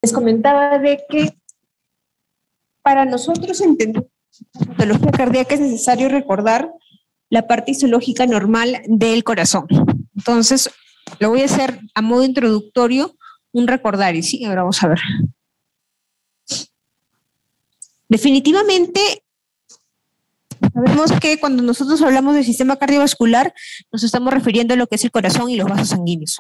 Les comentaba de que para nosotros entender la patología cardíaca es necesario recordar la parte histológica normal del corazón. Entonces, lo voy a hacer a modo introductorio, un recordario, ¿sí? Ahora vamos a ver. Definitivamente, sabemos que cuando nosotros hablamos del sistema cardiovascular, nos estamos refiriendo a lo que es el corazón y los vasos sanguíneos.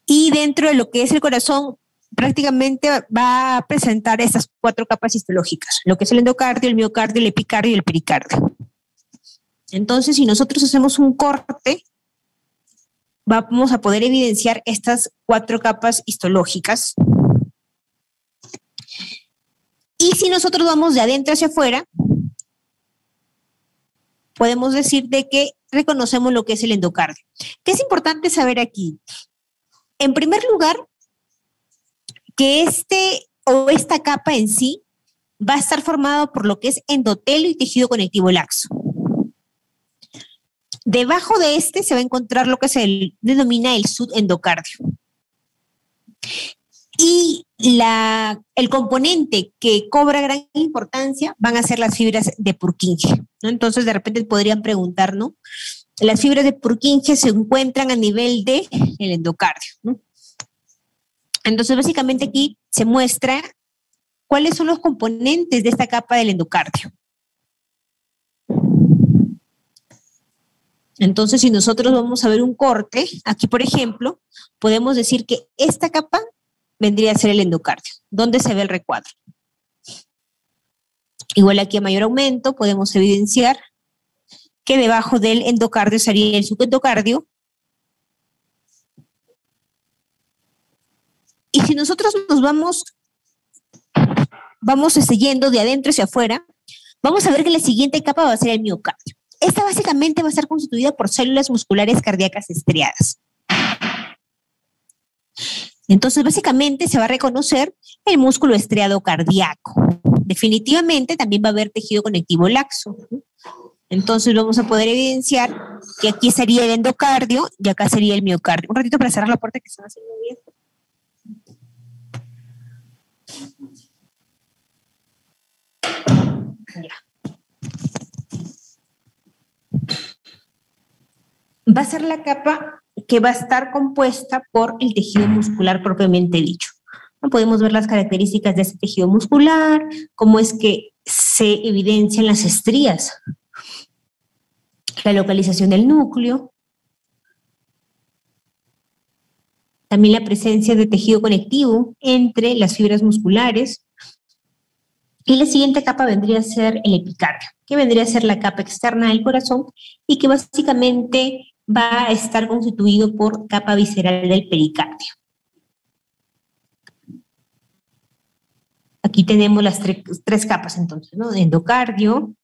Y dentro de lo que es el corazón, prácticamente va a presentar estas 4 capas histológicas, lo que es el endocardio, el miocardio, el epicardio y el pericardio. Entonces, si nosotros hacemos un corte, vamos a poder evidenciar estas 4 capas histológicas. Y si nosotros vamos de adentro hacia afuera, podemos decir de que reconocemos lo que es el endocardio. ¿Qué es importante saber aquí? En primer lugar, que esta capa en sí va a estar formada por lo que es endotelio y tejido conectivo laxo. Debajo de se va a encontrar lo que se denomina el subendocardio. Y el componente que cobra gran importancia van a ser las fibras de Purkinje, ¿no? Entonces, de repente podrían preguntar, ¿no? Las fibras de Purkinje se encuentran a nivel del endocardio, ¿no? Entonces, básicamente aquí se muestra cuáles son los componentes de esta capa del endocardio. Entonces, si nosotros vamos a ver un corte, aquí, por ejemplo, podemos decir que esta capa vendría a ser el endocardio, donde se ve el recuadro. Igual aquí a mayor aumento podemos evidenciar que debajo del endocardio estaría el subendocardio. Y si nosotros nos vamos yendo de adentro hacia afuera, vamos a ver que la siguiente capa va a ser el miocardio. Esta básicamente va a estar constituida por células musculares cardíacas estriadas. Entonces, básicamente se va a reconocer el músculo estriado cardíaco. Definitivamente también va a haber tejido conectivo laxo, ¿no? Entonces vamos a poder evidenciar que aquí sería el endocardio y acá sería el miocardio. Un ratito para cerrar la puerta que se va haciendo bien. Ya. Va a ser la capa que va a estar compuesta por el tejido muscular propiamente dicho. Podemos ver las características de este tejido muscular, cómo es que se evidencian las estrías, la localización del núcleo, también la presencia de tejido conectivo entre las fibras musculares. Y la siguiente capa vendría a ser el epicardio, que vendría a ser la capa externa del corazón y que básicamente va a estar constituido por capa visceral del pericardio. Aquí tenemos las 3 capas entonces, ¿no? El endocardio,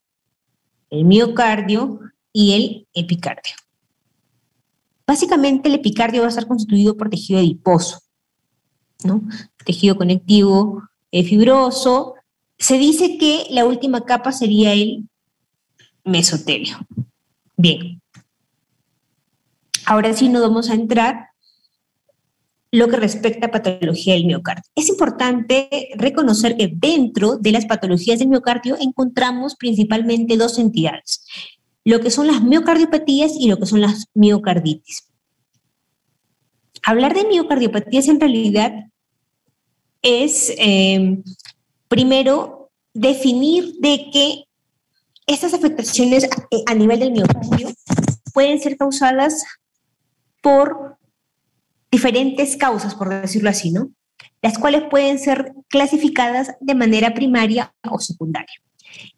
el miocardio y el epicardio. Básicamente el epicardio va a estar constituido por tejido adiposo, ¿no? Tejido conectivo fibroso. Se dice que la última capa sería el mesotelio. Bien. Ahora sí nos vamos a entrar lo que respecta a patología del miocardio. Es importante reconocer que dentro de las patologías del miocardio encontramos principalmente 2 entidades, lo que son las miocardiopatías y lo que son las miocarditis. Hablar de miocardiopatías en realidad es, primero, definir de que estas afectaciones a nivel del miocardio pueden ser causadas por diferentes causas, por decirlo así, ¿no? Las cuales pueden ser clasificadas de manera primaria o secundaria.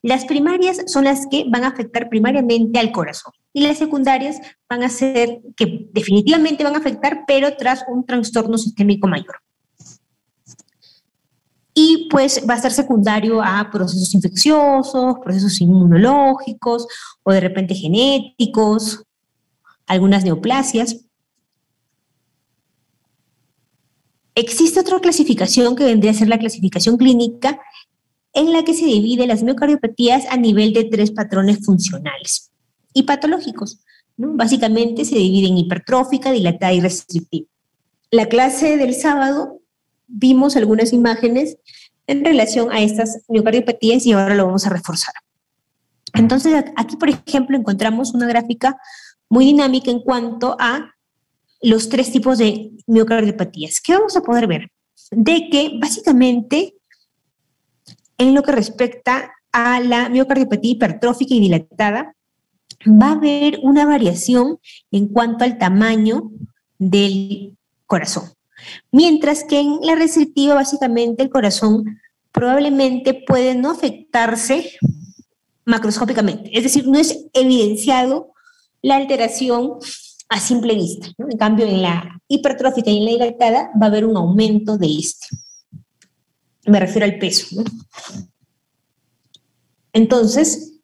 Las primarias son las que van a afectar primariamente al corazón y las secundarias van a ser que definitivamente van a afectar, pero tras un trastorno sistémico mayor. Y pues va a ser secundario a procesos infecciosos, procesos inmunológicos o de repente genéticos, algunas neoplasias. Existe otra clasificación que vendría a ser la clasificación clínica, en la que se divide las miocardiopatías a nivel de 3 patrones funcionales y patológicos, ¿no? Básicamente se divide en hipertrófica, dilatada y restrictiva. La clase del sábado vimos algunas imágenes en relación a estas miocardiopatías y ahora lo vamos a reforzar. Entonces, aquí, por ejemplo, encontramos una gráfica muy dinámica en cuanto a los 3 tipos de miocardiopatías. ¿Qué vamos a poder ver? De que, básicamente, en lo que respecta a la miocardiopatía hipertrófica y dilatada, va a haber una variación en cuanto al tamaño del corazón. Mientras que en la restrictiva, básicamente, el corazón probablemente puede no afectarse macroscópicamente, es decir, no es evidenciado la alteración a simple vista, ¿no? En cambio, en la hipertrófica y en la dilatada va a haber un aumento de este. Me refiero al peso, ¿no? Entonces,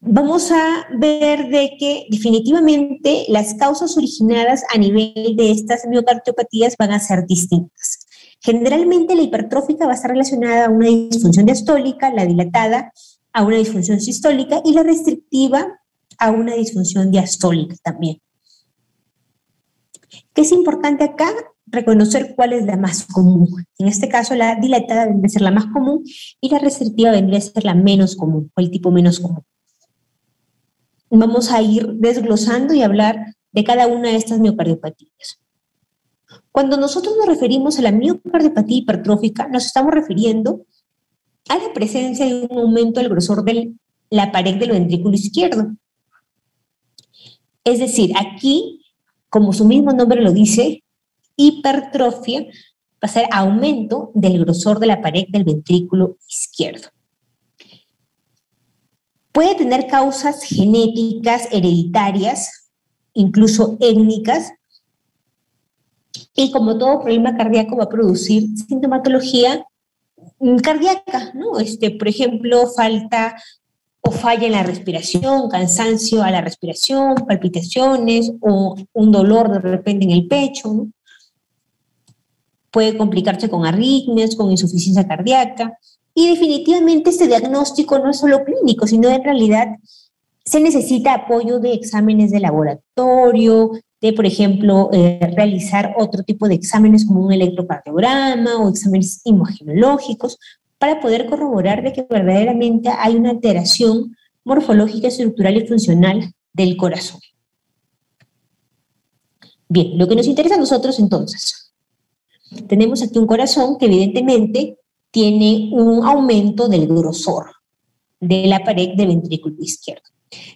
vamos a ver de que definitivamente las causas originadas a nivel de estas miocardiopatías van a ser distintas. Generalmente la hipertrófica va a estar relacionada a una disfunción diastólica, la dilatada a una disfunción sistólica y la restrictiva a una disfunción diastólica también. ¿Qué es importante acá? Reconocer cuál es la más común. En este caso, la dilatada vendría a ser la más común y la restrictiva vendría a ser la menos común, o el tipo menos común. Vamos a ir desglosando y hablar de cada una de estas miocardiopatías. Cuando nosotros nos referimos a la miocardiopatía hipertrófica, nos estamos refiriendo a la presencia de un aumento del grosor de la pared del ventrículo izquierdo. Es decir, aquí, como su mismo nombre lo dice, hipertrofia va a ser aumento del grosor de la pared del ventrículo izquierdo. Puede tener causas genéticas, hereditarias, incluso étnicas, y como todo problema cardíaco va a producir sintomatología cardíaca, ¿no? Por ejemplo, falta o falla en la respiración, cansancio a la respiración, palpitaciones o un dolor de repente en el pecho, ¿no? Puede complicarse con arritmias, con insuficiencia cardíaca, y definitivamente este diagnóstico no es solo clínico, sino en realidad se necesita apoyo de exámenes de laboratorio, de, por ejemplo, realizar otro tipo de exámenes como un electrocardiograma o exámenes imagenológicos para poder corroborar de que verdaderamente hay una alteración morfológica, estructural y funcional del corazón. Bien, lo que nos interesa a nosotros entonces, tenemos aquí un corazón que evidentemente tiene un aumento del grosor de la pared del ventrículo izquierdo.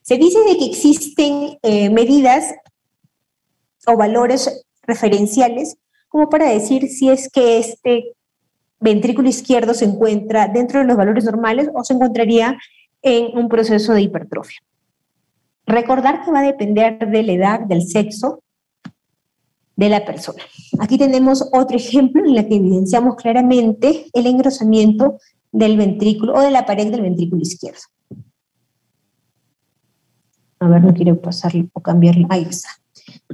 Se dice de que existen medidas o valores referenciales como para decir si es que este ventrículo izquierdo se encuentra dentro de los valores normales o se encontraría en un proceso de hipertrofia. Recordar que va a depender de la edad, del sexo de la persona. Aquí tenemos otro ejemplo en el que evidenciamos claramente el engrosamiento del ventrículo o de la pared del ventrículo izquierdo. A ver, no quiero pasarle o cambiarle. Ahí está.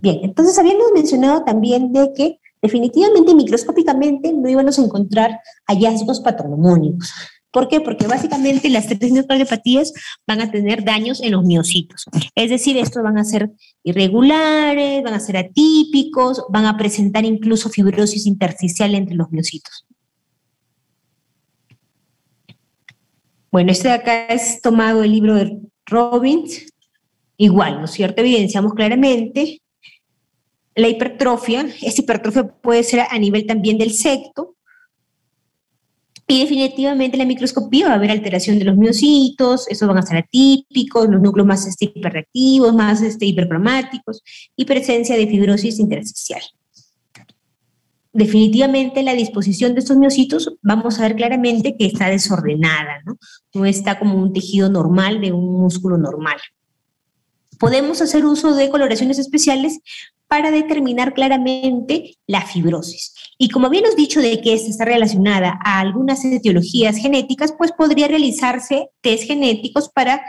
Bien, entonces habíamos mencionado también de que definitivamente microscópicamente no íbamos a encontrar hallazgos patognomónicos. ¿Por qué? Porque básicamente las 3 miocardiopatías van a tener daños en los miocitos. Es decir, estos van a ser irregulares, van a ser atípicos, van a presentar incluso fibrosis intersticial entre los miocitos. Bueno, este de acá es tomado del libro de Robbins. Igual, ¿no es cierto? Evidenciamos claramente la hipertrofia. Esta hipertrofia puede ser a nivel también del septo. Y definitivamente en la microscopía va a haber alteración de los miocitos, esos van a ser atípicos, los núcleos más hiperreactivos, más hipercromáticos, y presencia de fibrosis intersticial. Definitivamente la disposición de estos miocitos vamos a ver claramente que está desordenada, ¿no? No está como un tejido normal de un músculo normal. Podemos hacer uso de coloraciones especiales para determinar claramente la fibrosis. Y como habíamos dicho de que esta está relacionada a algunas etiologías genéticas, pues podría realizarse test genéticos para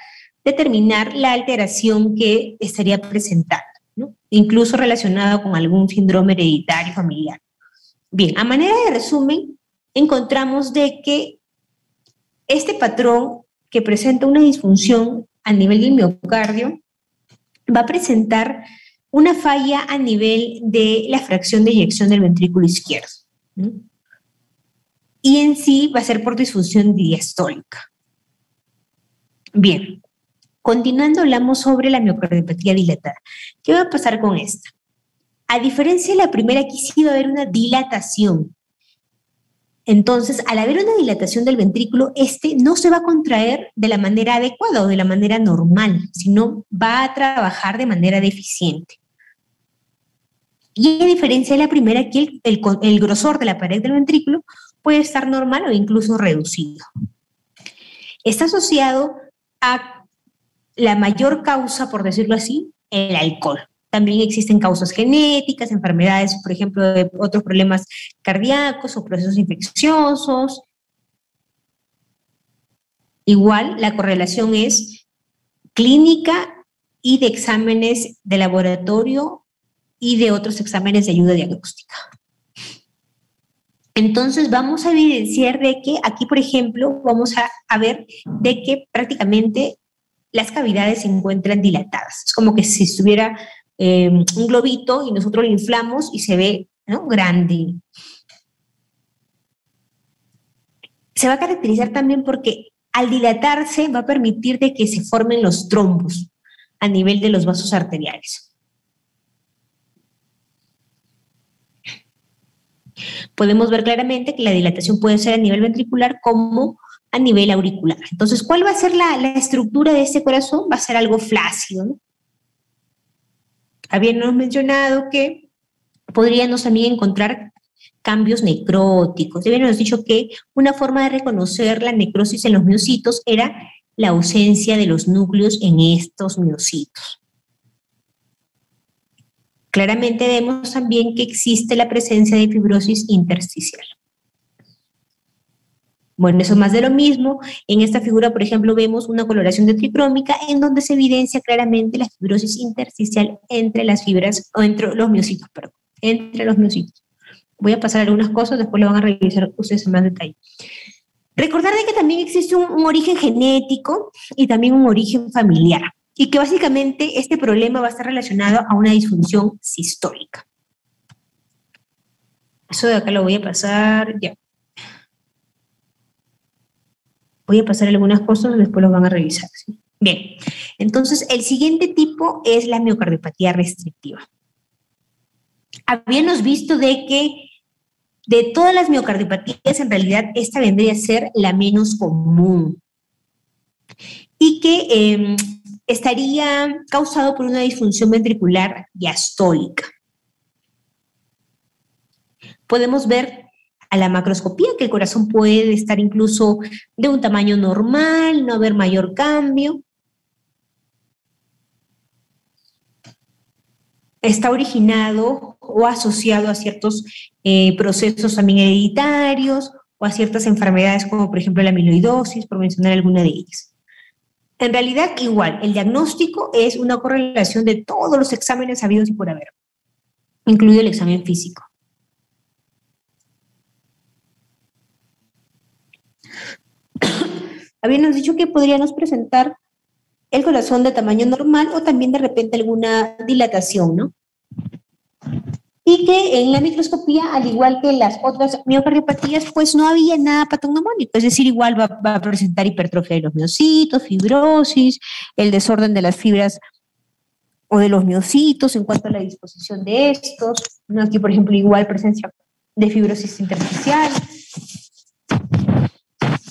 determinar la alteración que estaría presentando, ¿no? Incluso relacionado con algún síndrome hereditario familiar. Bien, a manera de resumen, encontramos de que este patrón que presenta una disfunción a nivel del miocardio va a presentar una falla a nivel de la fracción de eyección del ventrículo izquierdo, ¿no? y en sí va a ser por disfunción diastólica. Bien, continuando hablamos sobre la miocardiopatía dilatada. ¿Qué va a pasar con esta? A diferencia de la primera, aquí sí va a haber una dilatación. Entonces, al haber una dilatación del ventrículo, este no se va a contraer de la manera adecuada o de la manera normal, sino va a trabajar de manera deficiente. Y a diferencia de la primera, aquí el grosor de la pared del ventrículo puede estar normal o incluso reducido. Está asociado a la mayor causa, por decirlo así, el alcohol. También existen causas genéticas, enfermedades, por ejemplo, de otros problemas cardíacos o procesos infecciosos. Igual, la correlación es clínica y de exámenes de laboratorio y de otros exámenes de ayuda diagnóstica. Entonces, vamos a evidenciar de que aquí, por ejemplo, vamos a ver de que prácticamente las cavidades se encuentran dilatadas. Es como que si estuviera un globito y nosotros lo inflamos y se ve, ¿no?, grande. Se va a caracterizar también porque al dilatarse va a permitir de que se formen los trombos a nivel de los vasos arteriales. Podemos ver claramente que la dilatación puede ser a nivel ventricular como a nivel auricular. Entonces, ¿cuál va a ser la estructura de este corazón? Va a ser algo flácido, ¿no? Habíamos mencionado que podríamos también encontrar cambios necróticos. Habíamos dicho que una forma de reconocer la necrosis en los miocitos era la ausencia de los núcleos en estos miocitos. Claramente vemos también que existe la presencia de fibrosis intersticial. Bueno, eso más de lo mismo. En esta figura, por ejemplo, vemos una coloración de tricrómica en donde se evidencia claramente la fibrosis intersticial entre las fibras, o entre los miocitos, perdón, entre los miocitos. Voy a pasar algunas cosas, después lo van a revisar ustedes en más detalle. Recordar de que también existe un origen genético y también un origen familiar, y que básicamente este problema va a estar relacionado a una disfunción sistólica. Eso de acá lo voy a pasar ya. Voy a pasar algunas cosas, después los van a revisar, ¿sí? Bien, entonces el siguiente tipo es la miocardiopatía restrictiva. Habíamos visto de que de todas las miocardiopatías, en realidad esta vendría a ser la menos común y que estaría causado por una disfunción ventricular diastólica. Podemos ver a la macroscopía que el corazón puede estar incluso de un tamaño normal, no haber mayor cambio. Está originado o asociado a ciertos procesos también hereditarios o a ciertas enfermedades como por ejemplo la amiloidosis, por mencionar alguna de ellas. En realidad igual, el diagnóstico es una correlación de todos los exámenes habidos y por haber, incluido el examen físico. Habíamos dicho que podríamos presentar el corazón de tamaño normal o también de repente alguna dilatación, ¿no? Y que en la microscopía, al igual que las otras miocardiopatías, pues no había nada patognomónico, es decir, igual va a presentar hipertrofia de los miocitos, fibrosis, el desorden de las fibras o de los miocitos en cuanto a la disposición de estos, ¿no? Aquí, por ejemplo, igual presencia de fibrosis intersticial.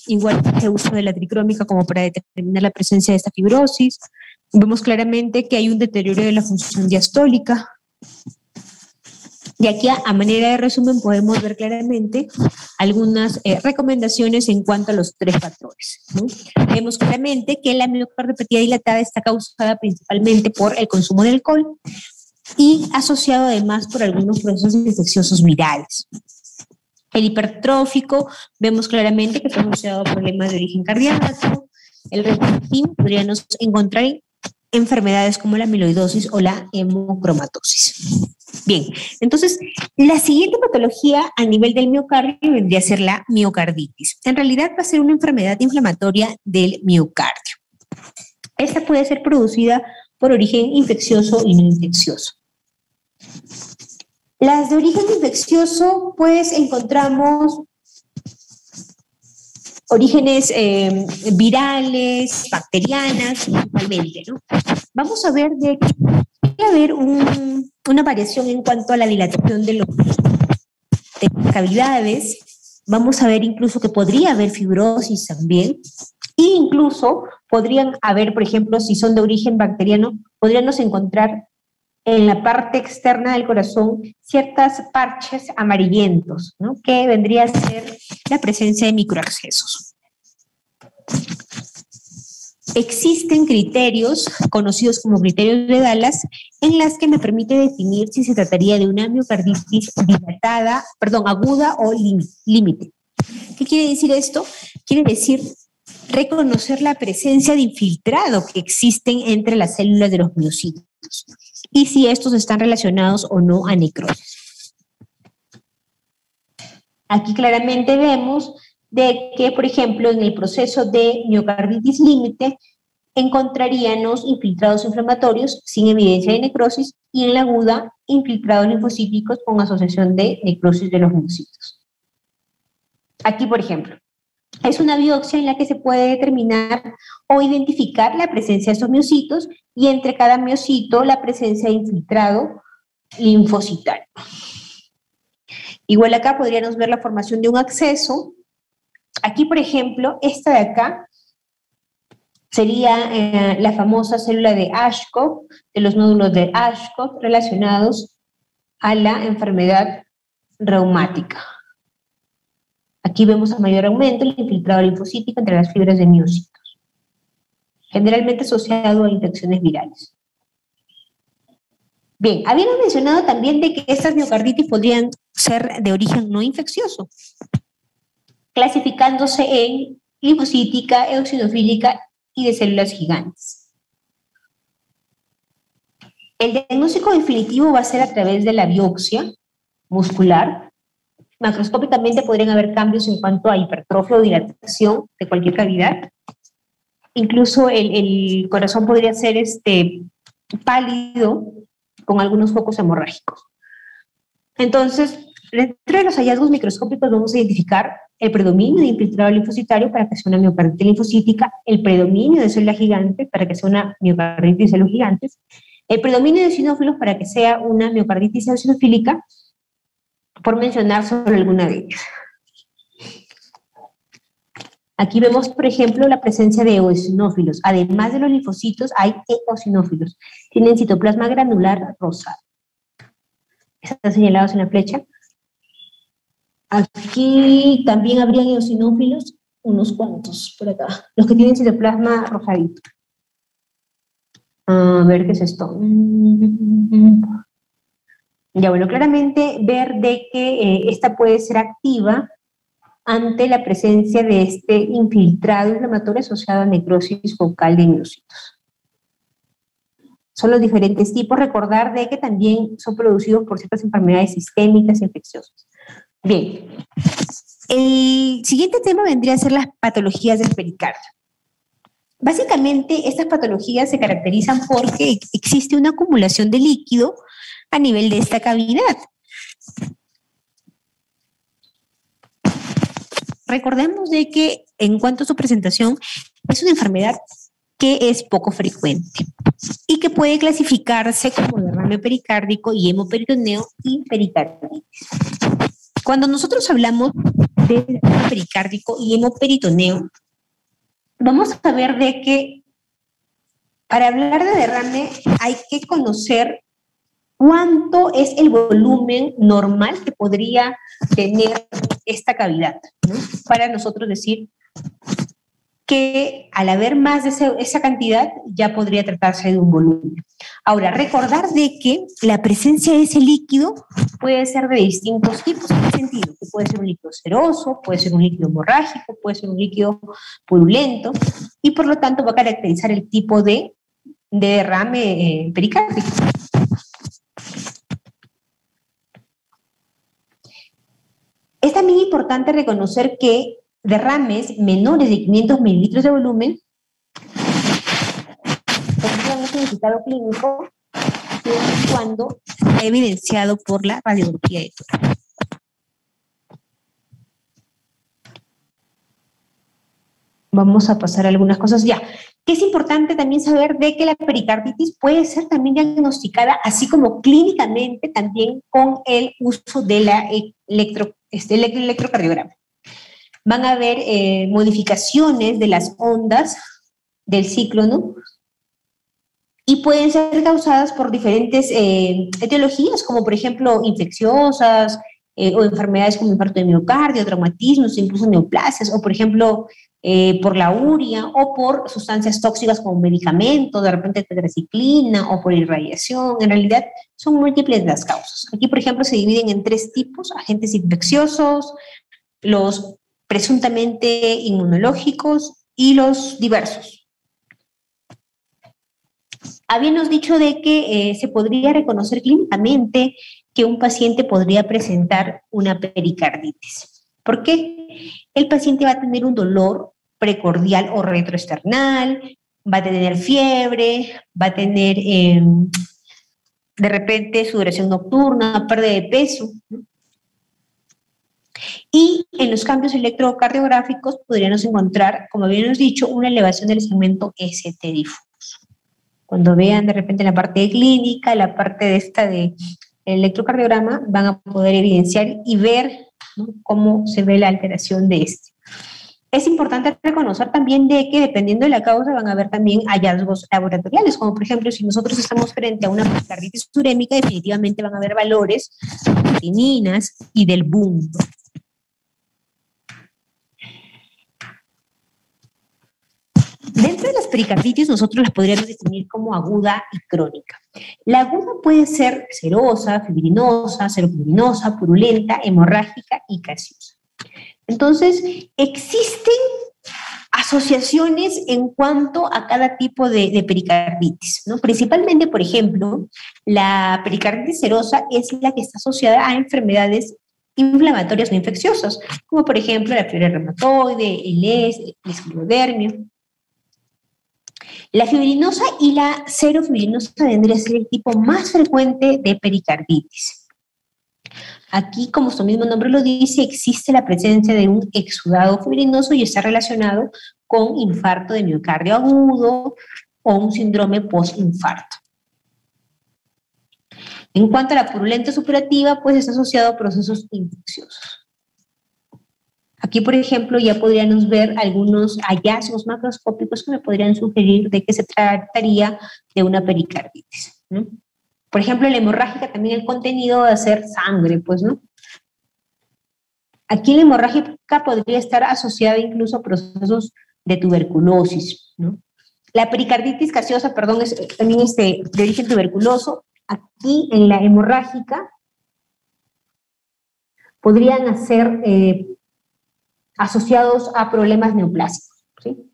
Igual el uso de la tricrómica como para determinar la presencia de esta fibrosis. Vemos claramente que hay un deterioro de la función diastólica. Y aquí, a manera de resumen, podemos ver claramente algunas recomendaciones en cuanto a los tres patrones, ¿no? Vemos claramente que la miocardiopatía dilatada está causada principalmente por el consumo de alcohol y asociado además por algunos procesos infecciosos virales. El hipertrófico, vemos claramente que está asociado a problemas de origen cardíaco. El retintín podríamos encontrar en enfermedades como la amiloidosis o la hemocromatosis. Bien, entonces, la siguiente patología a nivel del miocardio vendría a ser la miocarditis. En realidad va a ser una enfermedad inflamatoria del miocardio. Esta puede ser producida por origen infeccioso y no infeccioso. Las de origen infeccioso, pues encontramos orígenes virales, bacterianas, principalmente, ¿no? Vamos a ver de que puede haber una variación en cuanto a la dilatación de las cavidades. Vamos a ver incluso que podría haber fibrosis también. E incluso podrían haber, por ejemplo, si son de origen bacteriano, podríamos encontrar en la parte externa del corazón ciertas parches amarillentos, ¿no? Que vendría a ser la presencia de microabscesos. Existen criterios conocidos como criterios de Dallas en las que me permite definir si se trataría de una miocarditis aguda o límite. ¿Qué quiere decir esto? Quiere decir reconocer la presencia de infiltrado que existen entre las células de los miocitos y si estos están relacionados o no a necrosis. Aquí claramente vemos de que, por ejemplo, en el proceso de miocarditis límite encontraríamos infiltrados inflamatorios sin evidencia de necrosis y en la aguda infiltrados linfocíticos con asociación de necrosis de los miocitos. Aquí, por ejemplo, es una biopsia en la que se puede determinar o identificar la presencia de estos miocitos y entre cada miocito la presencia de infiltrado linfocitario. Igual acá podríamos ver la formación de un absceso. Aquí, por ejemplo, esta de acá sería la famosa célula de Ashcroft, de los nódulos de Ashcroft relacionados a la enfermedad reumática. Aquí vemos a mayor aumento el infiltrado linfocítico entre las fibras de miocitos, generalmente asociado a infecciones virales. Bien, habíamos mencionado también de que estas miocarditis podrían ser de origen no infeccioso, clasificándose en linfocítica, eosinofílica y de células gigantes. El diagnóstico definitivo va a ser a través de la biopsia muscular. Macroscópicamente podrían haber cambios en cuanto a hipertrofia o dilatación de cualquier cavidad. Incluso el corazón podría ser pálido con algunos focos hemorrágicos. Entonces, dentro de los hallazgos microscópicos vamos a identificar el predominio de infiltrado linfocitario para que sea una miocarditis linfocítica, el predominio de células gigantes para que sea una miocarditis de células gigantes, el predominio de eosinófilos para que sea una miocarditis eosinofílica, por mencionar solo alguna de ellas. Aquí vemos, por ejemplo, la presencia de eosinófilos. Además de los linfocitos, hay eosinófilos. Tienen citoplasma granular rosado. Están señalados en la flecha. Aquí también habrían eosinófilos, unos cuantos por acá. Los que tienen citoplasma rosadito. A ver qué es esto. Ya, bueno, claramente ver de que esta puede ser activa ante la presencia de este infiltrado inflamatorio asociado a necrosis focal de miocitos. Son los diferentes tipos. Recordar de que también son producidos por ciertas enfermedades sistémicas e infecciosas. Bien, el siguiente tema vendría a ser las patologías del pericardio. Básicamente, estas patologías se caracterizan porque existe una acumulación de líquido a nivel de esta cavidad. Recordemos de que en cuanto a su presentación, es una enfermedad que es poco frecuente y que puede clasificarse como derrame pericárdico y hemoperitoneo y pericarditis. Cuando nosotros hablamos de derrame pericárdico y hemoperitoneo, vamos a ver de que para hablar de derrame hay que conocer cuánto es el volumen normal que podría tener esta cavidad, ¿no? Para nosotros decir que al haber más de esa cantidad ya podría tratarse de un volumen. Ahora, recordar de que la presencia de ese líquido puede ser de distintos tipos. ¿En qué sentido? Que puede ser un líquido seroso, puede ser un líquido hemorrágico, puede ser un líquido purulento y por lo tanto va a caracterizar el tipo de derrame pericárdico. Es también importante reconocer que derrames menores de 500 mililitros de volumen tendrían un significado clínico siempre y cuando sea evidenciado por la radiografía de tórax. Vamos a pasar algunas cosas ya. Que es importante también saber de que la pericarditis puede ser también diagnosticada, así como clínicamente, también con el uso de la electrocardiograma. Van a haber modificaciones de las ondas del ciclo, ¿no? Y pueden ser causadas por diferentes etiologías, como por ejemplo infecciosas, o enfermedades como infarto de miocardio, traumatismos, incluso neoplasias, o por ejemplo por la urea, o por sustancias tóxicas como medicamentos, de repente tetraciclina, o por irradiación. En realidad son múltiples las causas. Aquí, por ejemplo, se dividen en 3 tipos: agentes infecciosos, los presuntamente inmunológicos y los diversos. Habíamos dicho de que se podría reconocer clínicamente que un paciente podría presentar una pericarditis. ¿Por qué? El paciente va a tener un dolor precordial o retroesternal, va a tener fiebre, va a tener de repente sudoración nocturna, pérdida de peso, ¿no? Y en los cambios electrocardiográficos podríamos encontrar, como habíamos dicho, una elevación del segmento ST difuso. Cuando vean de repente la parte de clínica, la parte de esta de electrocardiograma, van a poder evidenciar y ver, ¿no?, cómo se ve la alteración de este. Es importante reconocer también de que dependiendo de la causa van a haber también hallazgos laboratoriales, como por ejemplo si nosotros estamos frente a una pericarditis urémica, definitivamente van a haber valores de creatininas y del BUN. Dentro de las pericarditis nosotros las podríamos definir como aguda y crónica. La aguda puede ser serosa, fibrinosa, serofibrosa, purulenta, hemorrágica y gaseosa. Entonces, existen asociaciones en cuanto a cada tipo de pericarditis, ¿no? Principalmente, por ejemplo, la pericarditis serosa es la que está asociada a enfermedades inflamatorias no infecciosas, como por ejemplo la fiebre reumatoide, el esclerodermia. La fibrinosa y la serofibrinosa vendría a ser el tipo más frecuente de pericarditis. Aquí, como su mismo nombre lo dice, existe la presencia de un exudado fibrinoso y está relacionado con infarto de miocardio agudo o un síndrome postinfarto. En cuanto a la purulenta supurativa, pues está asociado a procesos infecciosos. Aquí, por ejemplo, ya podríamos ver algunos hallazgos macroscópicos que me podrían sugerir de que se trataría de una pericarditis, ¿no? Por ejemplo, en la hemorrágica también el contenido va a ser sangre, pues, ¿no? Aquí la hemorrágica podría estar asociada incluso a procesos de tuberculosis, ¿no? La pericarditis gaseosa, perdón, es también de origen tuberculoso. Aquí en la hemorrágica podrían ser asociados a problemas neoplásicos, ¿sí?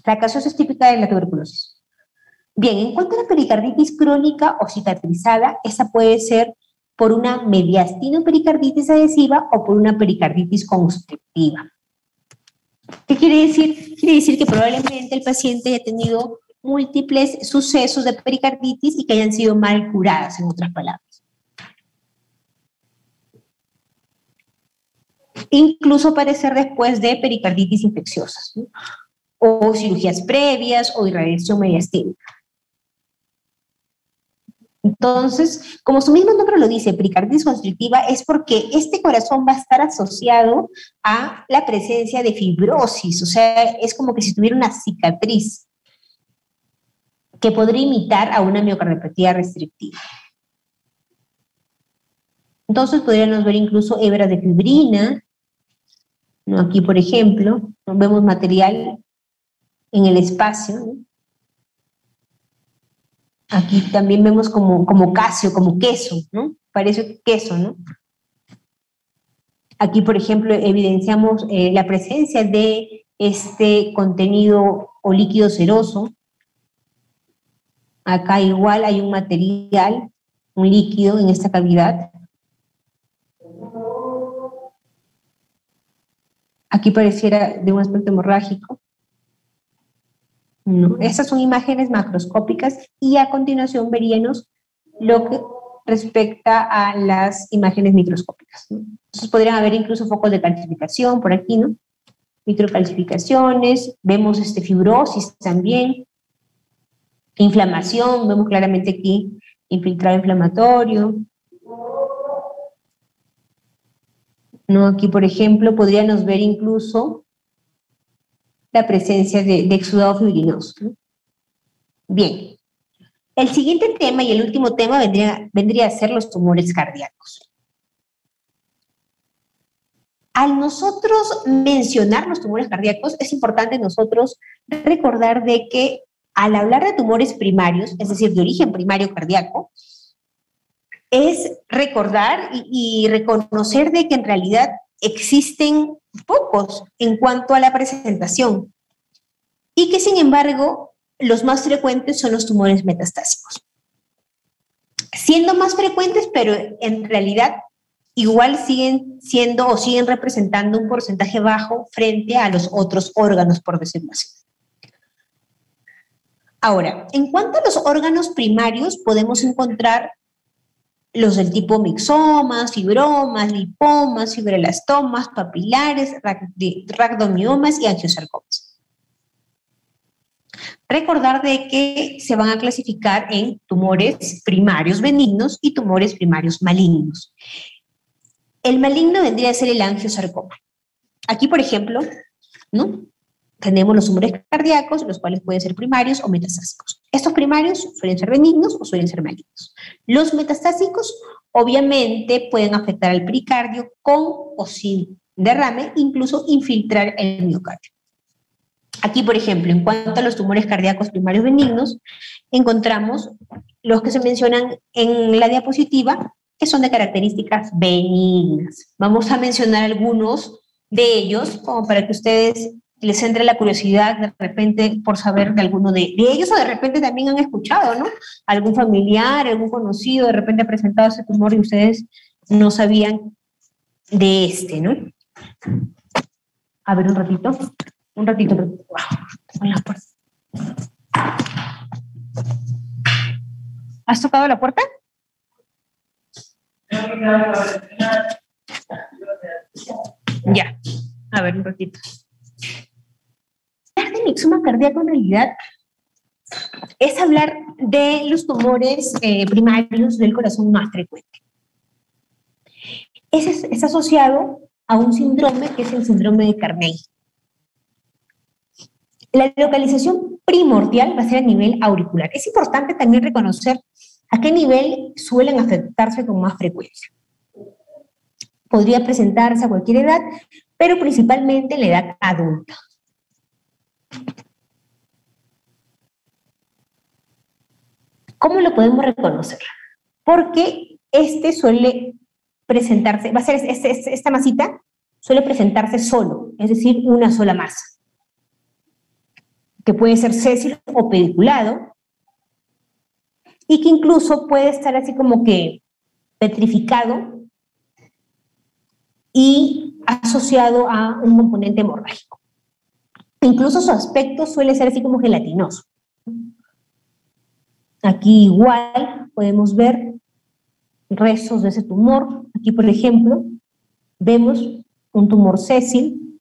La gaseosa es típica de la tuberculosis. Bien, en cuanto a la pericarditis crónica o cicatrizada, esa puede ser por una mediastinopericarditis adhesiva o por una pericarditis constrictiva. ¿Qué quiere decir? Quiere decir que probablemente el paciente haya tenido múltiples sucesos de pericarditis y que hayan sido mal curadas, en otras palabras. Incluso aparecer después de pericarditis infecciosas, ¿no?, o cirugías previas o irradiación mediastínica. Entonces, como su mismo nombre lo dice, pericarditis constrictiva, es porque este corazón va a estar asociado a la presencia de fibrosis, o sea, es como que si tuviera una cicatriz que podría imitar a una miocardiopatía restrictiva. Entonces podríamos ver incluso hebras de fibrina, ¿no? Aquí, por ejemplo, vemos material en el espacio, ¿no? Aquí también vemos como casio, como queso, ¿no? Parece queso, ¿no? Aquí, por ejemplo, evidenciamos la presencia de este contenido o líquido seroso. Acá igual hay un material, un líquido en esta cavidad. Aquí pareciera de un aspecto hemorrágico. No, estas son imágenes macroscópicas y a continuación veríamos lo que respecta a las imágenes microscópicas, ¿no? Entonces podrían haber incluso focos de calcificación por aquí, ¿no? Microcalcificaciones, vemos fibrosis también, inflamación, vemos claramente aquí infiltrado inflamatorio. ¿No? Aquí, por ejemplo, podríamos ver incluso la presencia de exudado fibrinoso, ¿no? Bien. El siguiente tema y el último tema vendría a ser los tumores cardíacos. Al nosotros mencionar los tumores cardíacos, es importante nosotros recordar de que al hablar de tumores primarios, es decir, de origen primario cardíaco, es recordar y reconocer de que en realidad existen pocos en cuanto a la presentación y que sin embargo los más frecuentes son los tumores metastásicos. Siendo más frecuentes, pero en realidad igual siguen siendo o siguen representando un porcentaje bajo frente a los otros órganos, por decirlo así. Ahora, en cuanto a los órganos primarios, podemos encontrar los del tipo mixomas, fibromas, lipomas, fibroblastomas, papilares, rhabdomiomas y angiosarcomas. Recordar de que se van a clasificar en tumores primarios benignos y tumores primarios malignos. El maligno vendría a ser el angiosarcoma. Aquí, por ejemplo, ¿no? Tenemos los tumores cardíacos, los cuales pueden ser primarios o metastásicos. Estos primarios suelen ser benignos o suelen ser malignos. Los metastásicos, obviamente, pueden afectar al pericardio con o sin derrame, incluso infiltrar el miocardio. Aquí, por ejemplo, en cuanto a los tumores cardíacos primarios benignos, encontramos los que se mencionan en la diapositiva, que son de características benignas. Vamos a mencionar algunos de ellos, como para que ustedes les entre la curiosidad de repente por saber de alguno de ellos, o de repente también han escuchado, ¿no? Algún familiar, algún conocido, de repente ha presentado ese tumor y ustedes no sabían de ¿no? A ver, un ratito. Wow, en la puerta. ¿Has tocado la puerta? Ya, a ver, un ratito. Hablar de mixoma cardíaco en realidad es hablar de los tumores primarios del corazón más frecuente. Ese es asociado a un síndrome que es el síndrome de Carnegie. La localización primordial va a ser a nivel auricular. Es importante también reconocer a qué nivel suelen afectarse con más frecuencia. Podría presentarse a cualquier edad, pero principalmente en la edad adulta. ¿Cómo lo podemos reconocer? Porque suele presentarse, va a ser esta masita, suele presentarse solo, es decir, una sola masa, que puede ser sésil o pediculado, y que incluso puede estar así como que petrificado y asociado a un componente hemorrágico. Incluso su aspecto suele ser así como gelatinoso. Aquí igual podemos ver restos de ese tumor. Aquí, por ejemplo, vemos un tumor sésil.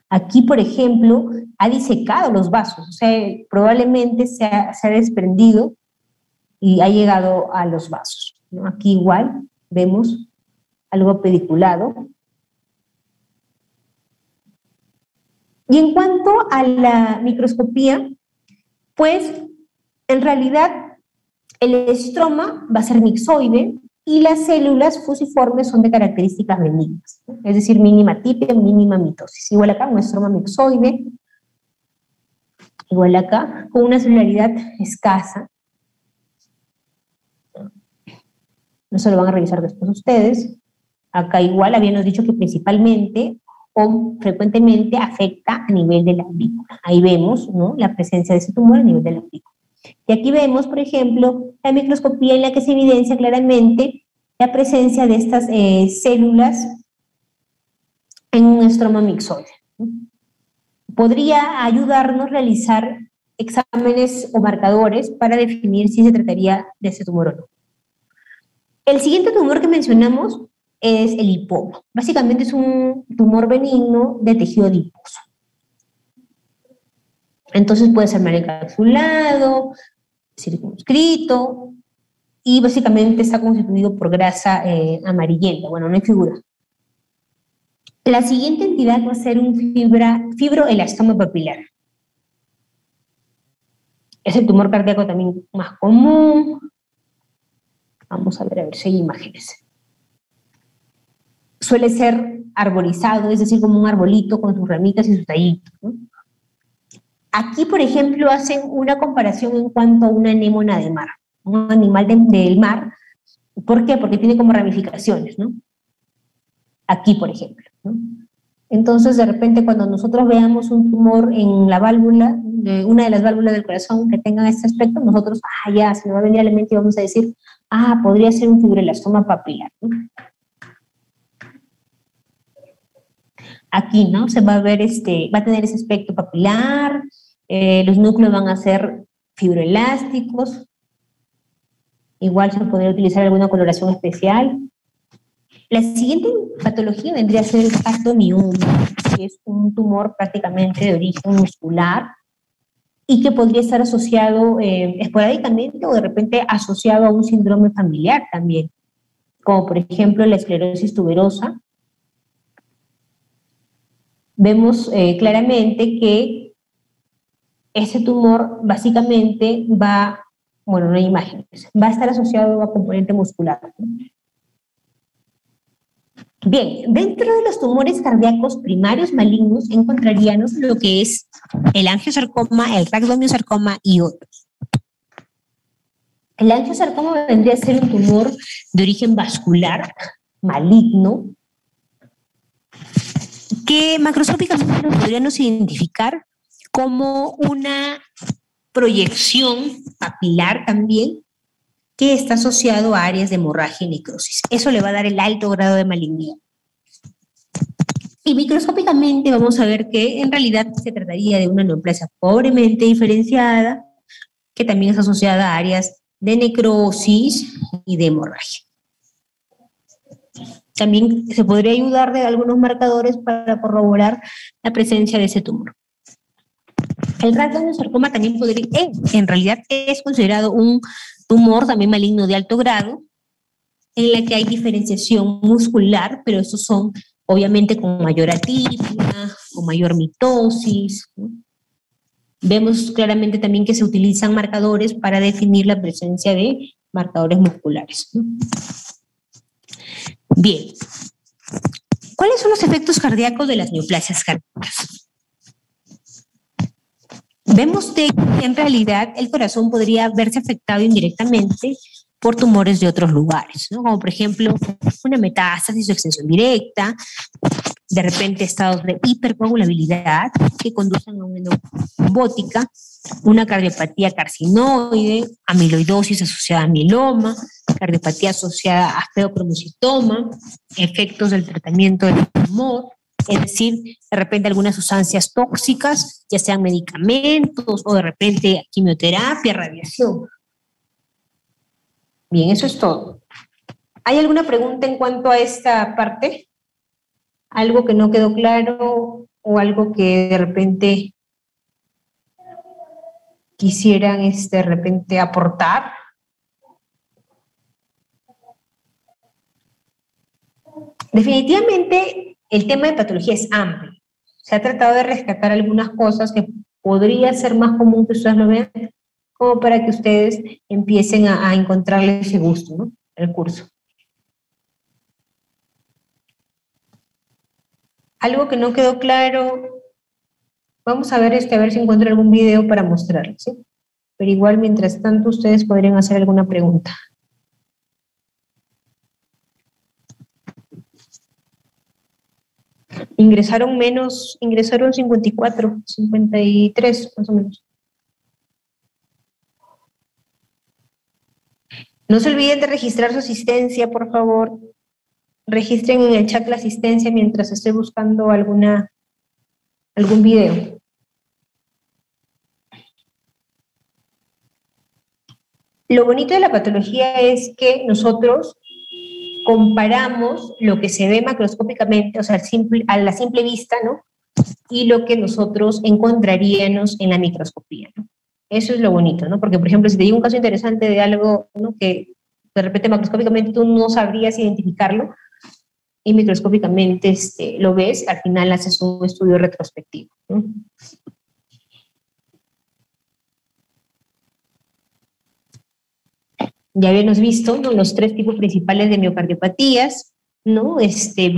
Aquí, por ejemplo, ha disecado los vasos, o sea, probablemente se ha desprendido y ha llegado a los vasos, ¿no? Aquí igual vemos algo pediculado. Y en cuanto a la microscopía, pues en realidad el estroma va a ser mixoide y las células fusiformes son de características benignas, ¿no? Es decir, mínima tipia, mínima mitosis. Igual acá, un estroma mixoide, igual acá, con una celularidad escasa. Eso lo van a revisar después ustedes. Acá igual habíamos dicho que principalmente o frecuentemente afecta a nivel de la aurícula. Ahí vemos, ¿no?, la presencia de ese tumor a nivel de la aurícula. Y aquí vemos, por ejemplo, la microscopía en la que se evidencia claramente la presencia de estas células en un estroma mixoide. Podría ayudarnos a realizar exámenes o marcadores para definir si se trataría de ese tumor o no. El siguiente tumor que mencionamos es el lipoma. Básicamente es un tumor benigno de tejido adiposo. Entonces puede ser mal encapsulado, circunscrito, y básicamente está constituido por grasa amarillenta. Bueno, no hay figura. La siguiente entidad va a ser un fibroelastoma papilar. Es el tumor cardíaco también más común. Vamos a ver si hay imágenes. Suele ser arborizado, es decir, como un arbolito con sus ramitas y sus tallitos, ¿no? Aquí, por ejemplo, hacen una comparación en cuanto a una anémona de mar, un animal del mar. ¿Por qué? Porque tiene como ramificaciones, ¿no? Aquí, por ejemplo, ¿no? Entonces, de repente, cuando nosotros veamos un tumor en la válvula, una de las válvulas del corazón que tenga este aspecto, nosotros, ya, se nos va a venir a la mente y vamos a decir, podría ser un fibroelastoma papilar, ¿no? Aquí, ¿no? Se va a ver, va a tener ese aspecto papilar, los núcleos van a ser fibroelásticos, igual se podría utilizar alguna coloración especial. La siguiente patología vendría a ser el actomioma, que es un tumor prácticamente de origen muscular y que podría estar asociado esporádicamente o de repente asociado a un síndrome familiar también, como por ejemplo la esclerosis tuberosa. Vemos claramente que ese tumor básicamente no hay imágenes, va a estar asociado a componente muscular, ¿no? Bien, dentro de los tumores cardíacos primarios malignos encontraríamos lo que es el angiosarcoma, el rhabdomyosarcoma y otros. El angiosarcoma vendría a ser un tumor de origen vascular, maligno, que macroscópicamente lo podríamos identificar como una proyección papilar también que está asociado a áreas de hemorragia y necrosis. Eso le va a dar el alto grado de malignidad. Y microscópicamente vamos a ver que en realidad se trataría de una neoplasia pobremente diferenciada que también es asociada a áreas de necrosis y de hemorragia. También se podría ayudar de algunos marcadores para corroborar la presencia de ese tumor. El rhabdomyosarcoma también en realidad es considerado un tumor también maligno de alto grado, en la que hay diferenciación muscular, pero estos son obviamente con mayor atipia, con mayor mitosis, ¿no? Vemos claramente también que se utilizan marcadores para definir la presencia de marcadores musculares, ¿no? Bien, ¿cuáles son los efectos cardíacos de las neoplasias cardíacas? Vemos que en realidad el corazón podría verse afectado indirectamente por tumores de otros lugares, ¿no? Como por ejemplo una metástasis o extensión directa, de repente estados de hipercoagulabilidad que conducen a una trombótica, una cardiopatía carcinoide, amiloidosis asociada a mieloma, cardiopatía asociada a feocromocitoma, efectos del tratamiento del tumor, es decir, de repente algunas sustancias tóxicas, ya sean medicamentos o de repente quimioterapia, radiación. Bien, eso es todo. ¿Hay alguna pregunta en cuanto a esta parte? ¿Algo que no quedó claro o algo que de repente quisieran de repente aportar? Definitivamente el tema de patología es amplio. Se ha tratado de rescatar algunas cosas que podría ser más común que ustedes lo vean, como para que ustedes empiecen a encontrarle ese gusto, ¿no? El curso. Algo que no quedó claro, vamos a ver a ver si encuentro algún video para mostrarles, ¿sí? Pero igual, mientras tanto, ustedes podrían hacer alguna pregunta. Ingresaron 54, 53, más o menos. No se olviden de registrar su asistencia, por favor. Registren en el chat la asistencia mientras estoy buscando algún video. Lo bonito de la patología es que nosotros comparamos lo que se ve macroscópicamente, o sea, a la simple vista, ¿no? Y lo que nosotros encontraríamos en la microscopía, ¿no? Eso es lo bonito, ¿no? Porque, por ejemplo, si te digo un caso interesante de algo, ¿no?, que de repente macroscópicamente tú no sabrías identificarlo, y microscópicamente lo ves, al final haces un estudio retrospectivo, ¿no? Ya habíamos visto, ¿no?, los 3 tipos principales de miocardiopatías, ¿no?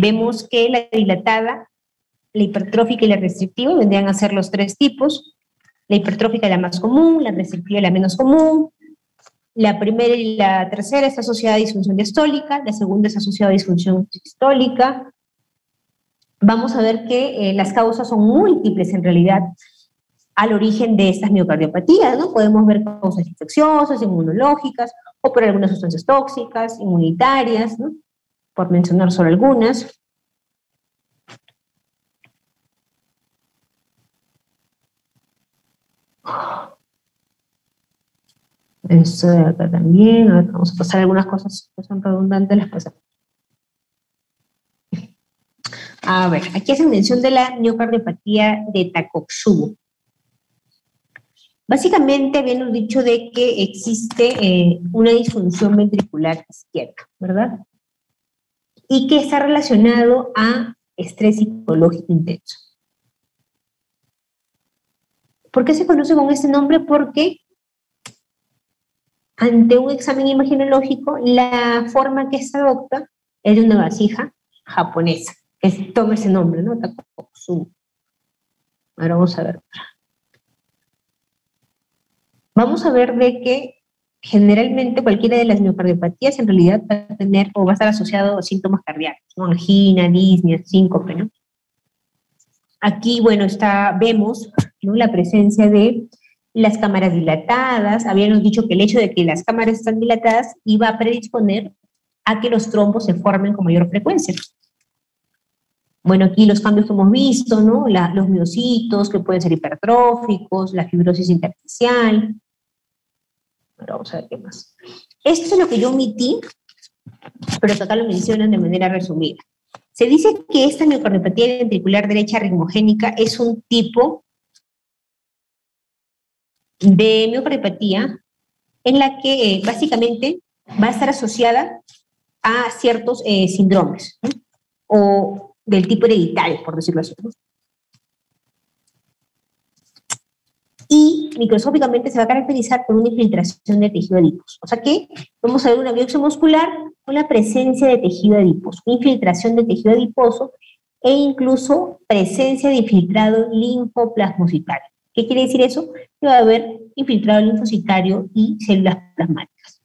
Vemos que la dilatada, la hipertrófica y la restrictiva vendrían a ser los 3 tipos. La hipertrófica es la más común, la restrictiva es la menos común. La primera y la tercera está asociada a disfunción diastólica, la segunda está asociada a disfunción sistólica. Vamos a ver que las causas son múltiples en realidad al origen de estas miocardiopatías, ¿no? Podemos ver causas infecciosas, inmunológicas, o por algunas sustancias tóxicas, inmunitarias, ¿no?, por mencionar solo algunas. Esto de acá también, a ver, vamos a pasar algunas cosas que son redundantes, las pasamos. A ver, aquí hacen mención de la miocardiopatía de Takotsubo. Básicamente habíamos dicho de que existe una disfunción ventricular izquierda, ¿verdad? Y que está relacionado a estrés psicológico intenso. ¿Por qué se conoce con este nombre? Porque ante un examen imaginológico, la forma que se adopta es de una vasija japonesa, que toma ese nombre, ¿no? Takotsubo. Ahora vamos a ver. Vamos a ver de que generalmente cualquiera de las miocardiopatías en realidad va a tener o va a estar asociado a síntomas cardíacos, ¿no? Angina, disnea, síncope, ¿no? Aquí, bueno, vemos, ¿no?, la presencia de las cámaras dilatadas. Habíamos dicho que el hecho de que las cámaras están dilatadas iba a predisponer a que los trombos se formen con mayor frecuencia. Bueno, aquí los cambios que hemos visto, ¿no? Los miocitos, que pueden ser hipertróficos, la fibrosis intersticial. Ahora vamos a ver qué más. Esto es lo que yo omití, pero acá lo mencionan de manera resumida. Se dice que esta miocardiopatía ventricular derecha ritmogénica es un tipo de miocardiopatía en la que básicamente va a estar asociada a ciertos síndromes, ¿no?, o del tipo hereditario, por decirlo así, ¿no? Y microscópicamente se va a caracterizar por una infiltración de tejido adiposo. O sea que vamos a ver una biopsia muscular con la presencia de tejido adiposo, infiltración de tejido adiposo e incluso presencia de infiltrado linfoplasmocitario. ¿Qué quiere decir eso? Que va a haber infiltrado linfocitario y células plasmáticas.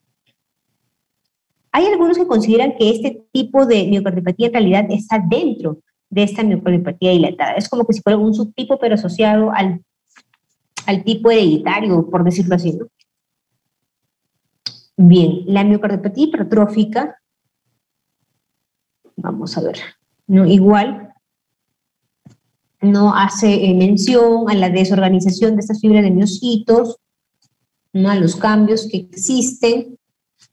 Hay algunos que consideran que este tipo de miocardiopatía en realidad está dentro de esta miocardiopatía dilatada. Es como que si fuera un subtipo, pero asociado al tipo hereditario, por decirlo así, ¿no? Bien, la miocardiopatía hipertrófica, vamos a ver, ¿no? Igual no hace mención a la desorganización de estas fibras de miocitos, ¿no?, a los cambios que existen.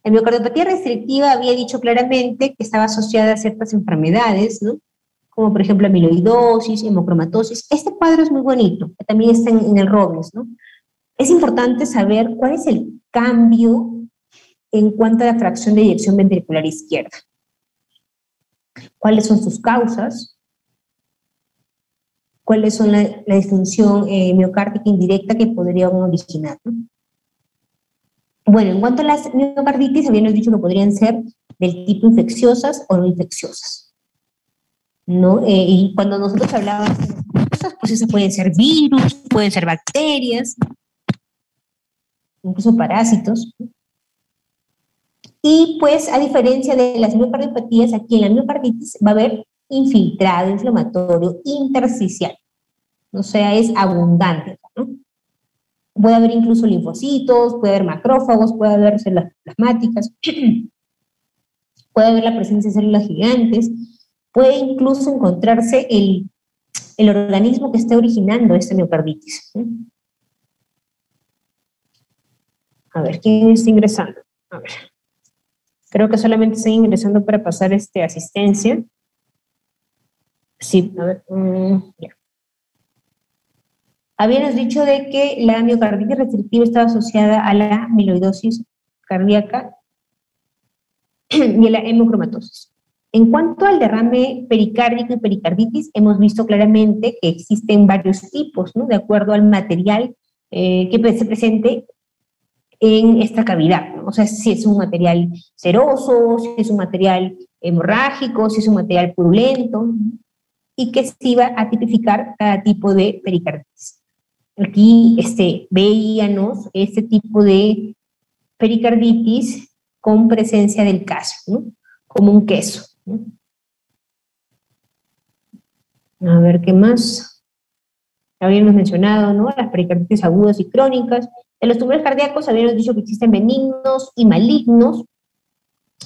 La miocardiopatía restrictiva había dicho claramente que estaba asociada a ciertas enfermedades, ¿no?, como por ejemplo amiloidosis, hemocromatosis. Este cuadro es muy bonito, que también está en el Robles, ¿no? Es importante saber cuál es el cambio en cuanto a la fracción de eyección ventricular izquierda. ¿Cuáles son sus causas? ¿Cuáles son la disfunción miocárdica indirecta que podrían originar, ¿no? Bueno, en cuanto a las miocarditis, habíamos dicho que podrían ser del tipo infecciosas o no infecciosas, ¿no? Y cuando nosotros hablábamos de infecciosas, pues esas pueden ser virus, pueden ser bacterias, incluso parásitos. Y pues, a diferencia de las miocardiopatías, aquí en la miocarditis va a haber infiltrado inflamatorio intersticial. O sea, es abundante, ¿no? Puede haber incluso linfocitos, puede haber macrófagos, puede haber células plasmáticas, puede haber la presencia de células gigantes, puede incluso encontrarse el organismo que esté originando esta miocarditis, ¿sí? A ver, ¿quién está ingresando? A ver. Creo que solamente están ingresando para pasar asistencia. Sí, a ver, ya. Habíamos dicho de que la miocarditis restrictiva estaba asociada a la amiloidosis cardíaca y a la hemocromatosis. En cuanto al derrame pericárdico y pericarditis, hemos visto claramente que existen varios tipos, ¿no? De acuerdo al material que se presente en esta cavidad, ¿no? O sea, si es un material seroso, si es un material hemorrágico, si es un material purulento, ¿no? Y que se iba a tipificar cada tipo de pericarditis. Aquí veíamos este tipo de pericarditis con presencia del caso, ¿no? Como un queso, ¿no? A ver, ¿qué más? Habíamos mencionado, ¿no? Las pericarditis agudas y crónicas. En los tumores cardíacos habíamos dicho que existen benignos y malignos.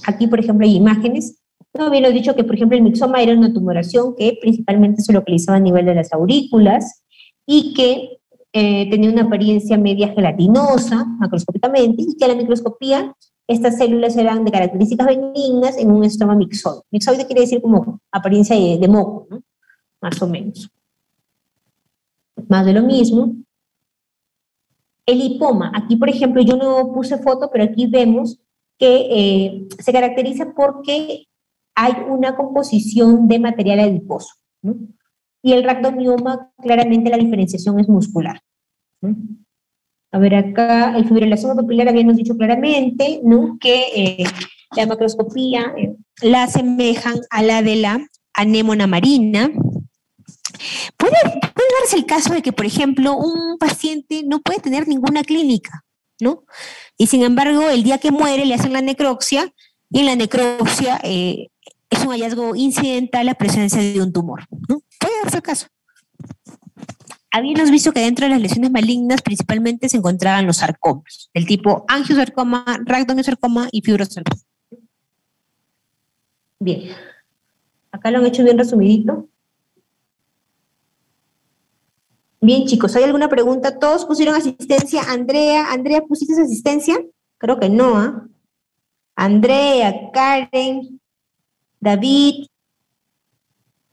Aquí, por ejemplo, hay imágenes. No habíamos dicho que, por ejemplo, el mixoma era una tumoración que principalmente se localizaba a nivel de las aurículas y que tenía una apariencia media gelatinosa, macroscópicamente, y que a la microscopía estas células eran de características benignas en un estroma mixoide. Mixoide quiere decir como apariencia de moco, ¿no? Más o menos. Más de lo mismo. El lipoma, aquí por ejemplo yo no puse foto, pero aquí vemos que se caracteriza porque hay una composición de material adiposo, ¿no? Y el rhabdomioma, claramente la diferenciación es muscular, ¿no? A ver, acá el fibrosarcoma papilar habíamos dicho claramente, ¿no? Que la macroscopía la asemejan a la de la anémona marina. Puede darse el caso de que, por ejemplo, un paciente no puede tener ninguna clínica, ¿no? Y sin embargo, el día que muere le hacen la necropsia y en la necropsia es un hallazgo incidental la presencia de un tumor, ¿no? Puede darse el caso. Habíamos visto que dentro de las lesiones malignas principalmente se encontraban los sarcomas, del tipo angiosarcoma, rhabdomyosarcoma y fibrosarcoma. Bien, acá lo han hecho bien resumidito. Bien, chicos, ¿hay alguna pregunta? ¿Todos pusieron asistencia? Andrea, ¿pusiste asistencia? Creo que no, ¿ah? Andrea, Karen, David,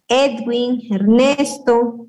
Edwin, Ernesto,